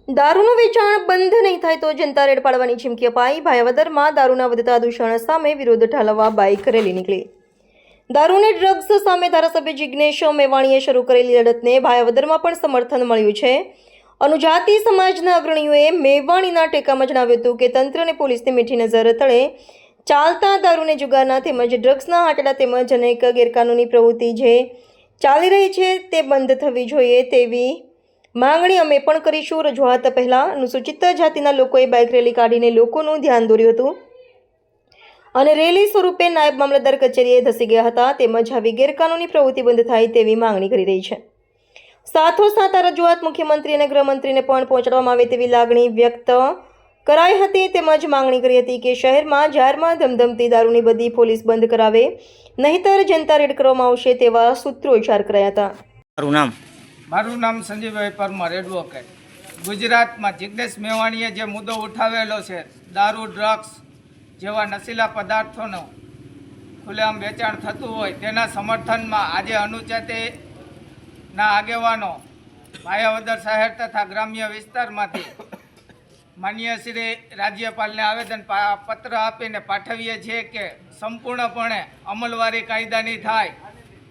દારૂનું વેચાણ બંધ નહીં થાય તો જનતા રેડ પાડવાની ચીમકી અપાઈ. ભાયાવદરમાં દારૂના વધતા દૂષણ સામે વિરોધ ઠાલવવા બાઇક રેલી નીકળી. દારૂ અને ડ્રગ્સ સામે ધારાસભ્ય જિગ્નેશ મેવાણીએ શરૂ કરેલી લડતને ભાયાવદરમાં પણ સમર્થન મળ્યું છે. અનુજાતિ સમાજના અગ્રણીઓએ મેવાણીના ટેકામાં જણાવ્યું હતું કે તંત્ર અને પોલીસની મીઠી નજર તળે ચાલતા દારૂને જુગારના તેમજ ડ્રગ્સના આંકડા તેમજ અનેક ગેરકાનૂની પ્રવૃત્તિ જે ચાલી રહી છે તે બંધ થવી જોઈએ તેવી માંગણી અમે પણ કરીશું. રજૂઆત પહેલા અનુસૂચિત જાતિના લોકોએ બાઇક રેલી કાઢીને લોકોનું ધ્યાન દોર્યું હતું અને રેલી સ્વરૂપે નાયબ મામલતદાર કચેરીએ ધસી ગયા હતા તેમજ આવી ગેરકાનૂની પ્રવૃત્તિ બંધ થાય તેવી માંગણી કરી રહી છે. સાથોસાથ આ રજૂઆત મુખ્યમંત્રી અને ગૃહમંત્રીને પણ પહોંચાડવામાં આવે તેવી લાગણી વ્યક્ત કરાઈ હતી તેમજ માંગણી કરી હતી કે શહેરમાં જાહેરમાં ધમધમતી દારૂની બધી પોલીસ બંધ કરાવે નહીંતર જનતા રેડ કરવામાં આવશે તેવા સૂત્રોચ્ચાર કરાયા હતા. મારું નામ સંજીવભાઈ પરમાર, એડવોકેટ. ગુજરાતમાં જિગ્નેશ મેવાણીએ જે મુદ્દો ઉઠાવેલો છે, દારૂ, ડ્રગ્સ જેવા નશીલા પદાર્થોનું ખુલ્લેઆમ વેચાણ થતું હોય તેના સમર્થનમાં આજે અનુજાતિના આગેવાનો ભાયાવદર શહેર તથા ગ્રામ્ય વિસ્તારમાંથી માનનીય શ્રી રાજ્યપાલને આવેદન પત્ર આપીને પાઠવીએ છીએ કે સંપૂર્ણપણે અમલવારી કાયદાની થાય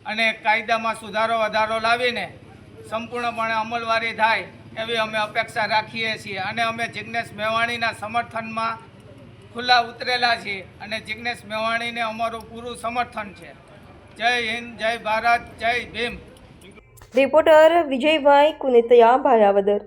અને કાયદામાં સુધારો વધારો લાવીને સંપૂર્ણપણે અમલવારી થાય એવી અમે અપેક્ષા રાખીએ છીએ અને અમે જિગ્નેશ મેવાણીના સમર્થનમાં ખુલ્લા ઉતરેલા છીએ અને જિગ્નેશ મેવાણીને અમારું પૂરું સમર્થન છે. જય હિન્દ, જય ભારત, જય ભીમ. રિપોર્ટર વિજયભાઈ કુનેતિયા, ભાયાવદર.